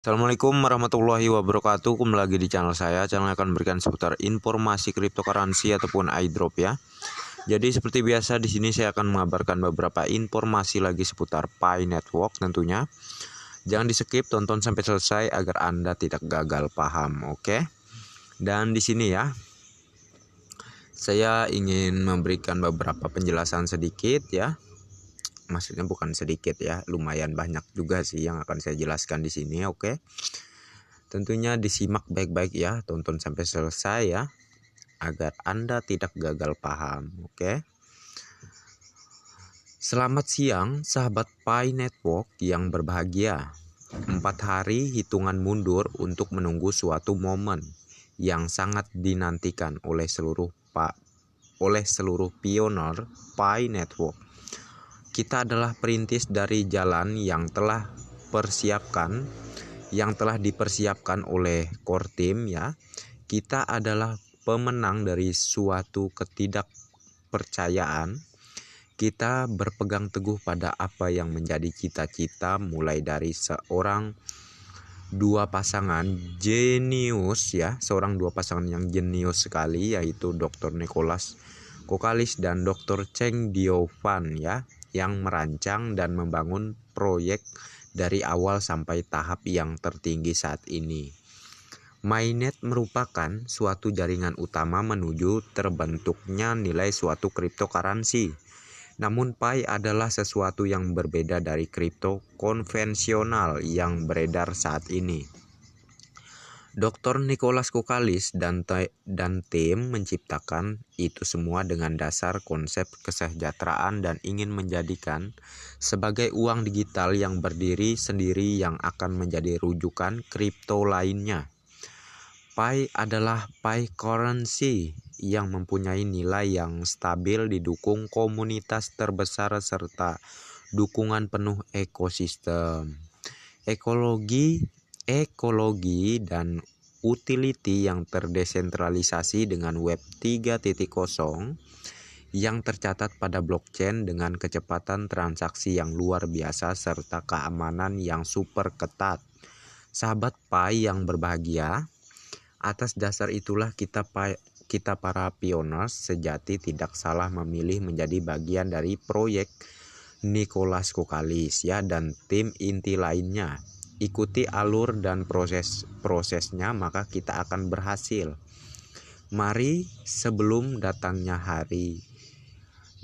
Assalamualaikum warahmatullahi wabarakatuh. Kembali lagi di channel saya. Channel akan memberikan seputar informasi cryptocurrency ataupun airdrop ya. Jadi seperti biasa di sini saya akan mengabarkan beberapa informasi lagi seputar Pi Network tentunya. Jangan di-skip, tonton sampai selesai agar Anda tidak gagal paham, oke? Dan di sini ya, saya ingin memberikan beberapa penjelasan sedikit ya. Maksudnya bukan sedikit ya, lumayan banyak juga sih yang akan saya jelaskan di sini, oke? Tentunya disimak baik-baik ya, tonton sampai selesai ya, agar Anda tidak gagal paham, oke? Selamat siang sahabat Pi Network yang berbahagia. 4 hari hitungan mundur untuk menunggu suatu momen yang sangat dinantikan oleh seluruh pioner Pi Network. Kita adalah perintis dari jalan yang telah dipersiapkan oleh core team ya. Kita adalah pemenang dari suatu ketidakpercayaan. Kita berpegang teguh pada apa yang menjadi cita-cita, mulai dari seorang dua pasangan yang jenius sekali, yaitu Dr. Nicholas Kokalis dan Dr. Cheng Diofan ya, yang merancang dan membangun proyek dari awal sampai tahap yang tertinggi saat ini. Mainnet merupakan suatu jaringan utama menuju terbentuknya nilai suatu cryptocurrency. Namun Pi adalah sesuatu yang berbeda dari kripto konvensional yang beredar saat ini. Dr. Nicholas Kokalis dan tim menciptakan itu semua dengan dasar konsep kesejahteraan dan ingin menjadikan sebagai uang digital yang berdiri sendiri yang akan menjadi rujukan kripto lainnya. Pi adalah Pi currency yang mempunyai nilai yang stabil, didukung komunitas terbesar serta dukungan penuh ekosistem. Ekologi dan utility yang terdesentralisasi dengan Web 3.0 yang tercatat pada blockchain dengan kecepatan transaksi yang luar biasa serta keamanan yang super ketat. Sahabat Pi yang berbahagia, atas dasar itulah kita para pioners sejati tidak salah memilih menjadi bagian dari proyek Nicholas Kokalis ya dan tim inti lainnya. Ikuti alur dan prosesnya, maka kita akan berhasil. Mari sebelum datangnya hari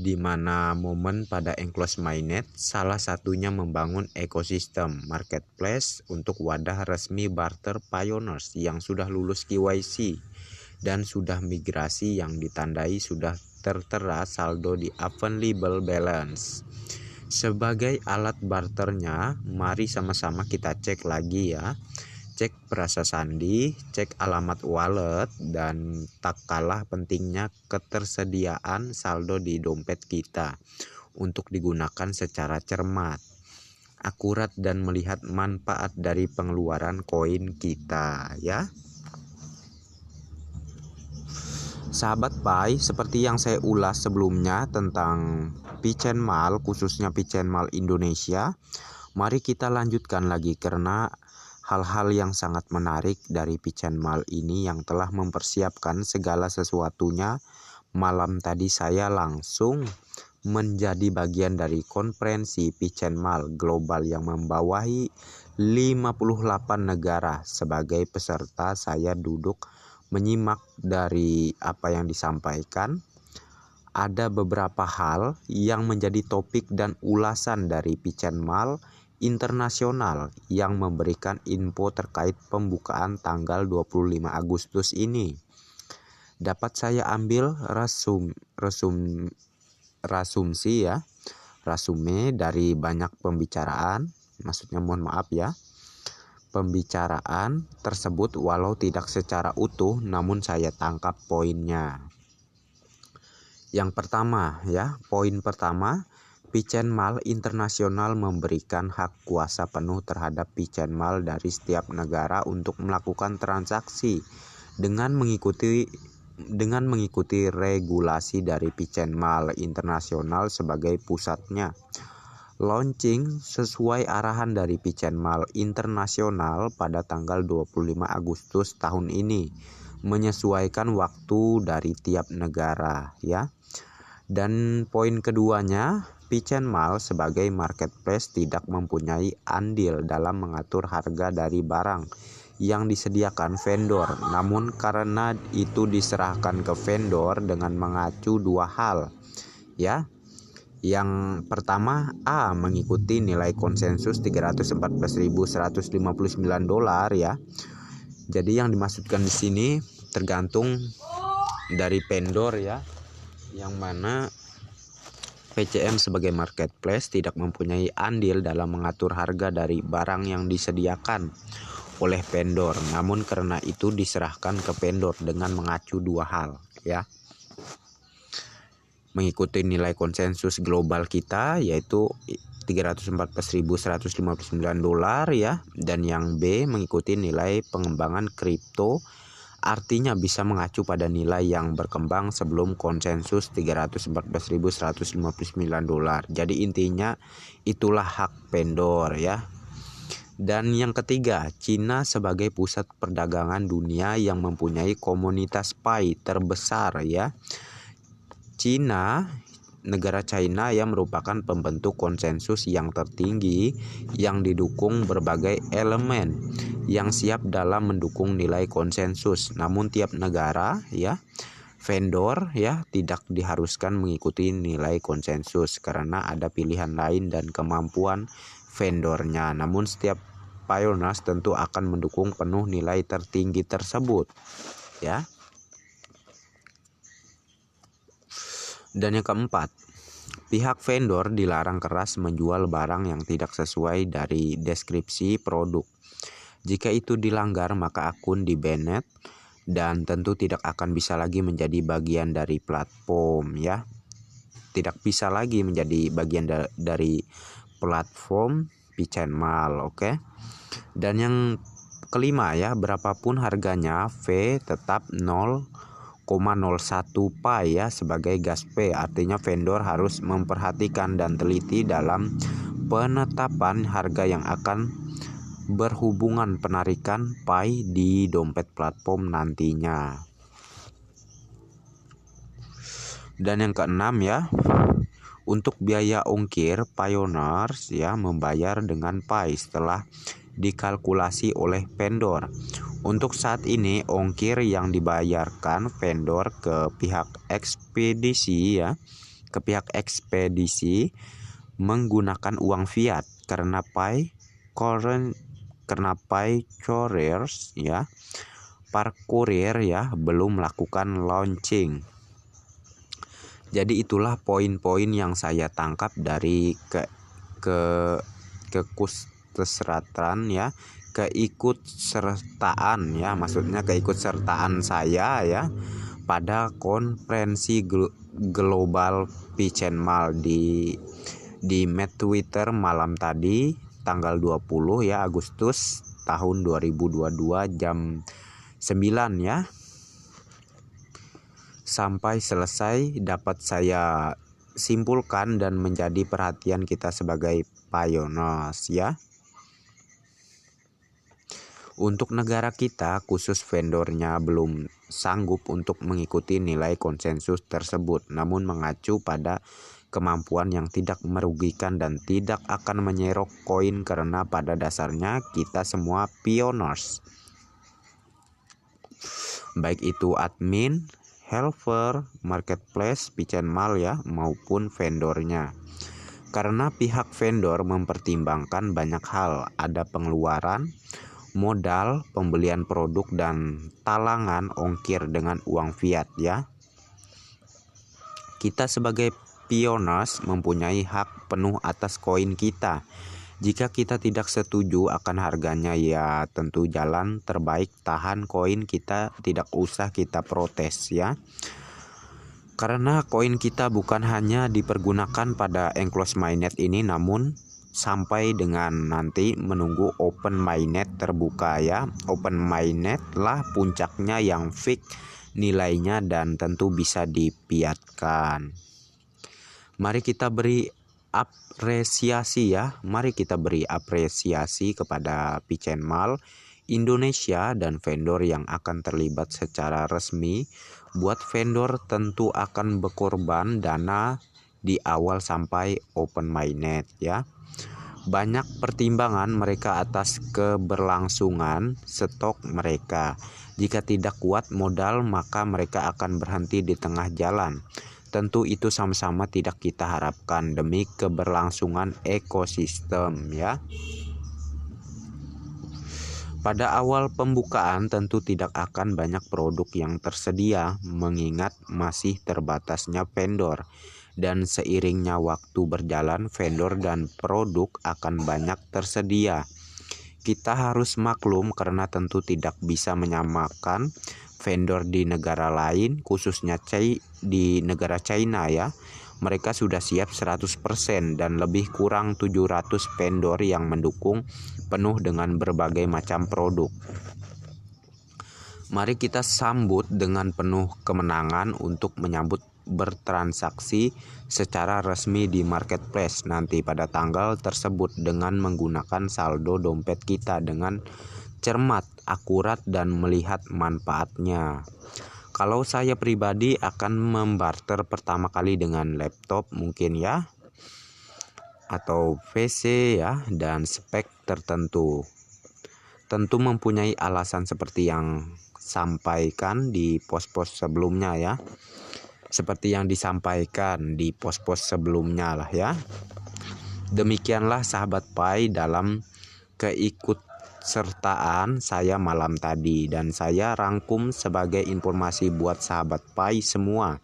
di mana momen pada enclosed mainnet, salah satunya membangun ekosistem marketplace untuk wadah resmi barter pioneers yang sudah lulus KYC dan sudah migrasi yang ditandai sudah tertera saldo di available balance. Sebagai alat barternya, mari sama-sama kita cek lagi ya. Cek perasa sandi, cek alamat wallet, dan tak kalah pentingnya ketersediaan saldo di dompet kita untuk digunakan secara cermat, akurat, dan melihat manfaat dari pengeluaran koin kita ya. Sahabat Pi, seperti yang saya ulas sebelumnya tentang PChainMall, khususnya PChainMall Indonesia, mari kita lanjutkan lagi karena hal-hal yang sangat menarik dari PChainMall ini yang telah mempersiapkan segala sesuatunya. Malam tadi saya langsung menjadi bagian dari konferensi PChainMall Global yang membawahi 58 negara. Sebagai peserta, saya duduk menyimak dari apa yang disampaikan. Ada beberapa hal yang menjadi topik dan ulasan dari PChainMall internasional yang memberikan info terkait pembukaan tanggal 25 Agustus ini. Dapat saya ambil resume dari banyak pembicaraan, maksudnya mohon maaf ya, pembicaraan tersebut walau tidak secara utuh, namun saya tangkap poinnya. Yang pertama ya, poin pertama, PChainMall internasional memberikan hak kuasa penuh terhadap PChainMall dari setiap negara untuk melakukan transaksi dengan mengikuti regulasi dari PChainMall internasional sebagai pusatnya. launching sesuai arahan dari Pitchen Mall Internasional pada tanggal 25 Agustus tahun ini, menyesuaikan waktu dari tiap negara ya. Dan poin keduanya, Pitchen Mall sebagai marketplace tidak mempunyai andil dalam mengatur harga dari barang yang disediakan vendor, namun karena itu diserahkan ke vendor dengan mengacu dua hal ya. Yang pertama, A, mengikuti nilai konsensus $314.159 ya. Jadi yang dimaksudkan di sini tergantung dari vendor ya, yang mana PCM sebagai marketplace tidak mempunyai andil dalam mengatur harga dari barang yang disediakan oleh vendor, namun karena itu diserahkan ke vendor dengan mengacu dua hal ya. Mengikuti nilai konsensus global kita yaitu $314.159 ya, dan yang B mengikuti nilai pengembangan kripto, artinya bisa mengacu pada nilai yang berkembang sebelum konsensus $314.159. Jadi intinya itulah hak vendor ya. Dan yang ketiga, Cina sebagai pusat perdagangan dunia yang mempunyai komunitas PAI terbesar ya. Negara China yang merupakan pembentuk konsensus yang tertinggi yang didukung berbagai elemen yang siap dalam mendukung nilai konsensus. Namun tiap negara ya, vendor ya, tidak diharuskan mengikuti nilai konsensus karena ada pilihan lain dan kemampuan vendornya. Namun setiap pioneers tentu akan mendukung penuh nilai tertinggi tersebut ya. Dan yang keempat, pihak vendor dilarang keras menjual barang yang tidak sesuai dari deskripsi produk. Jika itu dilanggar, maka akun di-banned dan tentu tidak akan bisa lagi menjadi bagian dari platform ya. Tidak bisa lagi menjadi bagian dari platform Pitchen Mall, oke. Dan yang kelima ya, berapapun harganya, V tetap 0,01 pi ya sebagai gas P. Artinya vendor harus memperhatikan dan teliti dalam penetapan harga yang akan berhubungan penarikan pi di dompet platform nantinya. Dan yang keenam ya, untuk biaya ongkir pioneers ya membayar dengan pi setelah dikalkulasi oleh vendor. Untuk saat ini ongkir yang dibayarkan vendor ke pihak ekspedisi menggunakan uang fiat karena pi couriers ya, para kurir ya belum melakukan launching. Jadi itulah poin-poin yang saya tangkap dari keikutsertaan ya, keikutsertaan ya, maksudnya keikutsertaan saya ya pada konferensi global Pitchen Mall di Twitter malam tadi tanggal 20 ya Agustus tahun 2022 jam 9 ya. Sampai selesai dapat saya simpulkan dan menjadi perhatian kita sebagai pioneers ya. Untuk negara kita, khusus vendornya belum sanggup untuk mengikuti nilai konsensus tersebut, namun mengacu pada kemampuan yang tidak merugikan dan tidak akan menyerok koin karena pada dasarnya kita semua pioneers. Baik itu admin, helper, marketplace, Pitchen Mall ya, maupun vendornya. Karena pihak vendor mempertimbangkan banyak hal, ada pengeluaran, modal, pembelian produk, dan talangan ongkir dengan uang fiat ya. Kita sebagai pioneers mempunyai hak penuh atas koin kita. Jika kita tidak setuju akan harganya ya tentu jalan terbaik tahan koin kita, tidak usah kita protes ya. Karena koin kita bukan hanya dipergunakan pada enclosed mainnet ini, namun sampai dengan nanti menunggu open mainnet terbuka ya. Open mainnet lah puncaknya yang fix nilainya dan tentu bisa dipiatkan. Mari kita beri apresiasi ya. Mari kita beri apresiasi kepada Picenmal Indonesia dan vendor yang akan terlibat secara resmi. Buat vendor tentu akan berkorban dana di awal sampai open mainnet ya. Banyak pertimbangan mereka atas keberlangsungan stok mereka. Jika tidak kuat modal, maka mereka akan berhenti di tengah jalan. Tentu itu sama-sama tidak kita harapkan demi keberlangsungan ekosistem ya. Pada awal pembukaan tentu tidak akan banyak produk yang tersedia mengingat masih terbatasnya vendor. Dan seiringnya waktu berjalan, vendor dan produk akan banyak tersedia. Kita harus maklum karena tentu tidak bisa menyamakan vendor di negara lain, khususnya di negara China ya. Mereka sudah siap 100% dan lebih kurang 700 vendor yang mendukung penuh dengan berbagai macam produk. Mari kita sambut dengan penuh kemenangan untuk menyambut bertransaksi secara resmi di marketplace nanti pada tanggal tersebut dengan menggunakan saldo dompet kita dengan cermat, akurat dan melihat manfaatnya. Kalau saya pribadi akan membarter pertama kali dengan laptop mungkin ya, atau PC ya, dan spek tertentu. Tentu mempunyai alasan seperti yang sampaikan di pos-pos sebelumnya ya. Seperti yang disampaikan di pos-pos sebelumnya lah ya. Demikianlah sahabat Pi dalam keikutsertaan saya malam tadi, dan saya rangkum sebagai informasi buat sahabat Pi semua.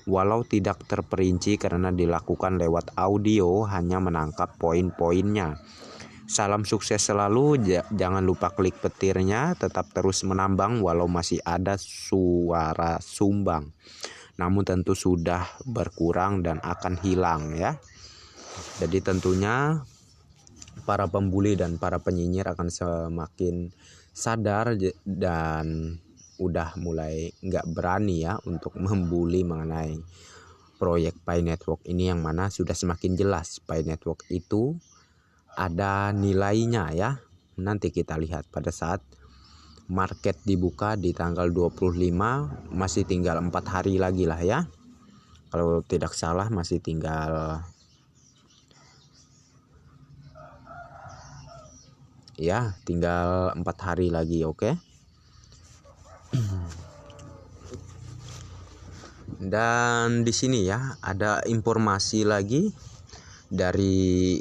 Walau tidak terperinci karena dilakukan lewat audio, hanya menangkap poin-poinnya. Salam sukses selalu, jangan lupa klik petirnya, tetap terus menambang walau masih ada suara sumbang. Namun tentu sudah berkurang dan akan hilang ya. Jadi tentunya para pembuli dan para penyinyir akan semakin sadar dan udah mulai nggak berani ya untuk membuli mengenai proyek Pi Network ini, yang mana sudah semakin jelas Pi Network itu ada nilainya ya. Nanti kita lihat pada saat market dibuka di tanggal 25, masih tinggal 4 hari lagi lah ya. Kalau tidak salah masih tinggal ya, tinggal 4 hari lagi, oke. Dan di sini ya ada informasi lagi dari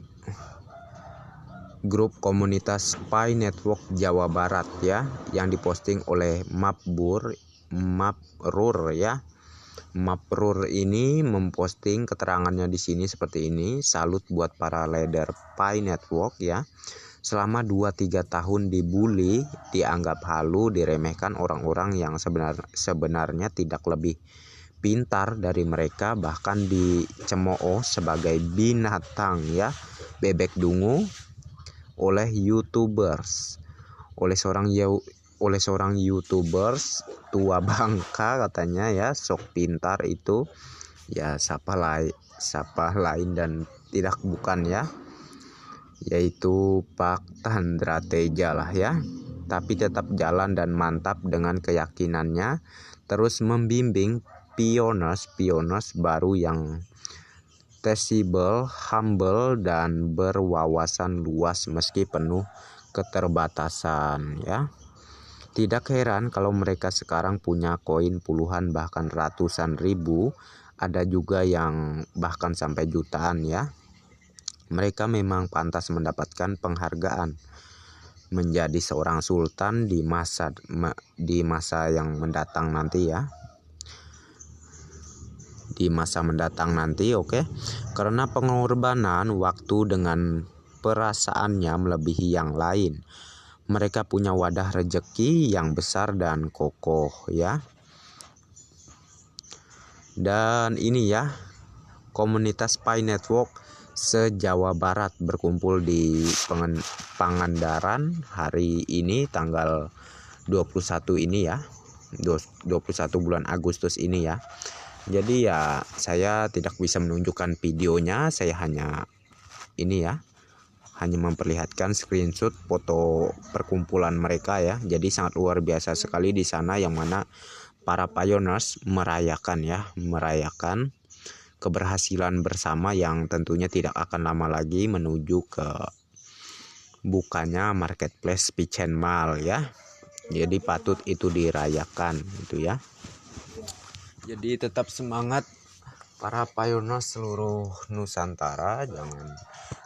grup komunitas Pi Network Jawa Barat ya, yang diposting oleh Mabrur ya. Mabrur ini memposting keterangannya di sini seperti ini. Salut buat para leader Pi Network ya. Selama 2-3 tahun dibully, dianggap halu, diremehkan orang-orang yang sebenarnya tidak lebih pintar dari mereka, bahkan dicemooh sebagai binatang ya, bebek dungu oleh YouTubers, oleh seorang YouTubers tua bangka katanya ya, sok pintar itu ya, siapa lain dan tidak bukan ya, yaitu Pak Tandra Teja lah ya. Tapi tetap jalan dan mantap dengan keyakinannya, terus membimbing pioners baru yang teachable, humble dan berwawasan luas meski penuh keterbatasan ya. Tidak heran kalau mereka sekarang punya koin puluhan bahkan ratusan ribu, ada juga yang bahkan sampai jutaan ya. Mereka memang pantas mendapatkan penghargaan menjadi seorang sultan di masa yang mendatang nanti ya. Di masa mendatang nanti, oke. Karena pengorbanan waktu dengan perasaannya melebihi yang lain. Mereka punya wadah rezeki yang besar dan kokoh ya. Dan ini ya, komunitas Pi Network se-Jawa Barat berkumpul di Pangandaran hari ini tanggal 21 ini ya. 21 bulan Agustus ini ya. Jadi ya saya tidak bisa menunjukkan videonya, saya hanya ini ya, hanya memperlihatkan screenshot foto perkumpulan mereka ya. Jadi sangat luar biasa sekali di sana, yang mana para pioneers merayakan keberhasilan bersama yang tentunya tidak akan lama lagi menuju ke bukanya marketplace Pichen Mall ya. Jadi patut itu dirayakan gitu ya. Jadi tetap semangat para pioneers seluruh Nusantara, jangan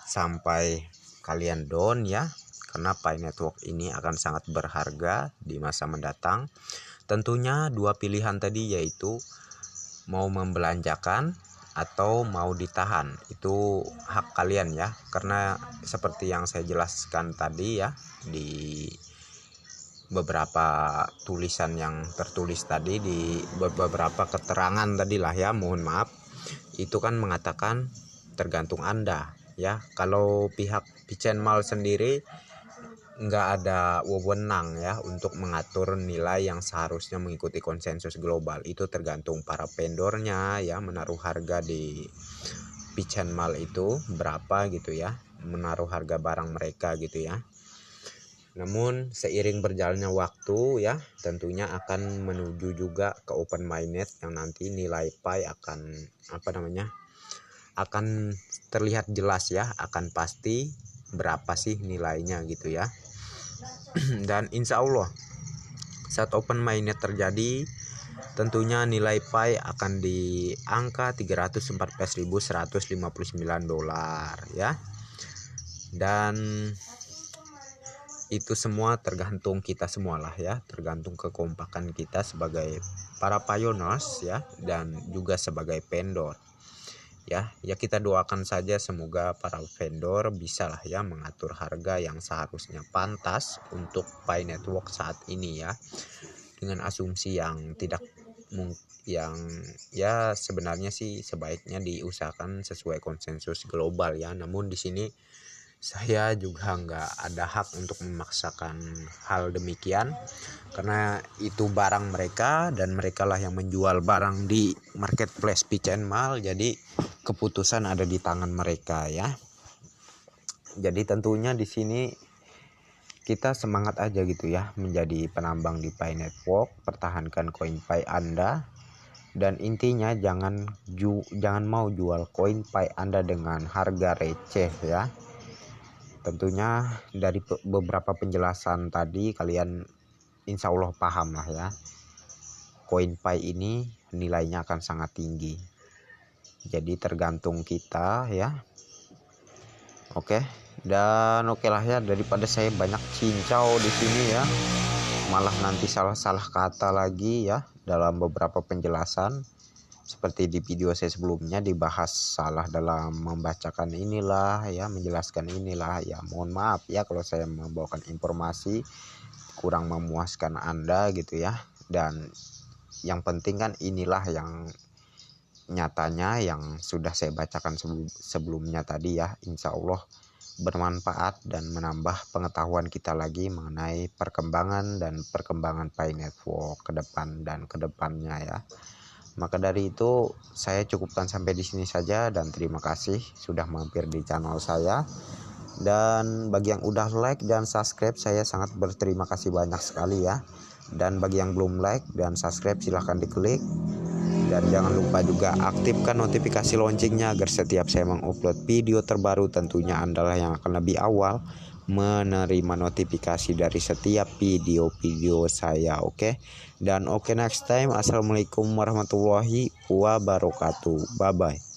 sampai kalian down ya, karena Pi Network ini akan sangat berharga di masa mendatang. Tentunya dua pilihan tadi, yaitu mau membelanjakan atau mau ditahan, itu hak kalian ya, karena seperti yang saya jelaskan tadi ya di beberapa tulisan yang tertulis tadi, di beberapa keterangan tadi lah ya, mohon maaf, itu kan mengatakan tergantung Anda ya. Kalau pihak Pichen Mall sendiri nggak ada wewenang ya untuk mengatur nilai yang seharusnya mengikuti konsensus global. Itu tergantung para vendornya ya, menaruh harga di Pichen Mall itu berapa gitu ya, menaruh harga barang mereka gitu ya. Namun seiring berjalannya waktu ya, tentunya akan menuju juga ke open mainnet yang nanti nilai Pi akan akan terlihat jelas ya, akan pasti berapa sih nilainya gitu ya. Dan insya Allah saat open mainnet terjadi, tentunya nilai Pi akan di angka 314.159 dolar ya. Dan itu semua tergantung kita semua lah ya, tergantung kekompakan kita sebagai para pioneers ya, dan juga sebagai vendor ya. Kita doakan saja semoga para vendor bisa lah ya mengatur harga yang seharusnya pantas untuk Pi Network saat ini ya, dengan asumsi yang tidak yang ya sebenarnya sih sebaiknya diusahakan sesuai konsensus global ya. Namun di sini saya juga nggak ada hak untuk memaksakan hal demikian, karena itu barang mereka dan mereka lah yang menjual barang di marketplace Pichen Mall. Jadi keputusan ada di tangan mereka ya. Jadi tentunya di sini kita semangat aja gitu ya, menjadi penambang di Pi Network, pertahankan koin Pi Anda, dan intinya jangan mau jual koin Pi Anda dengan harga receh ya. Tentunya dari beberapa penjelasan tadi kalian insya Allah paham lah ya, koin Pi ini nilainya akan sangat tinggi. Jadi tergantung kita ya. Oke, dan oke lah ya, daripada saya banyak cincau di sini ya, malah nanti salah kata lagi ya dalam beberapa penjelasan. Seperti di video saya sebelumnya dibahas salah dalam membacakan inilah ya, menjelaskan inilah ya. Mohon maaf ya kalau saya membawakan informasi kurang memuaskan Anda gitu ya. Dan yang penting kan inilah yang nyatanya yang sudah saya bacakan sebelumnya tadi ya. Insya Allah bermanfaat dan menambah pengetahuan kita lagi mengenai perkembangan Pi Network ke depan dan ke depannya ya. Maka dari itu saya cukupkan sampai di sini saja, dan terima kasih sudah mampir di channel saya. Dan bagi yang udah like dan subscribe, saya sangat berterima kasih banyak sekali ya. Dan bagi yang belum like dan subscribe, silahkan diklik. Dan jangan lupa juga aktifkan notifikasi loncengnya agar setiap saya mengupload video terbaru, tentunya Anda yang akan lebih awal menerima notifikasi dari setiap video-video saya. Oke. Dan next time. Assalamualaikum warahmatullahi wabarakatuh. Bye bye.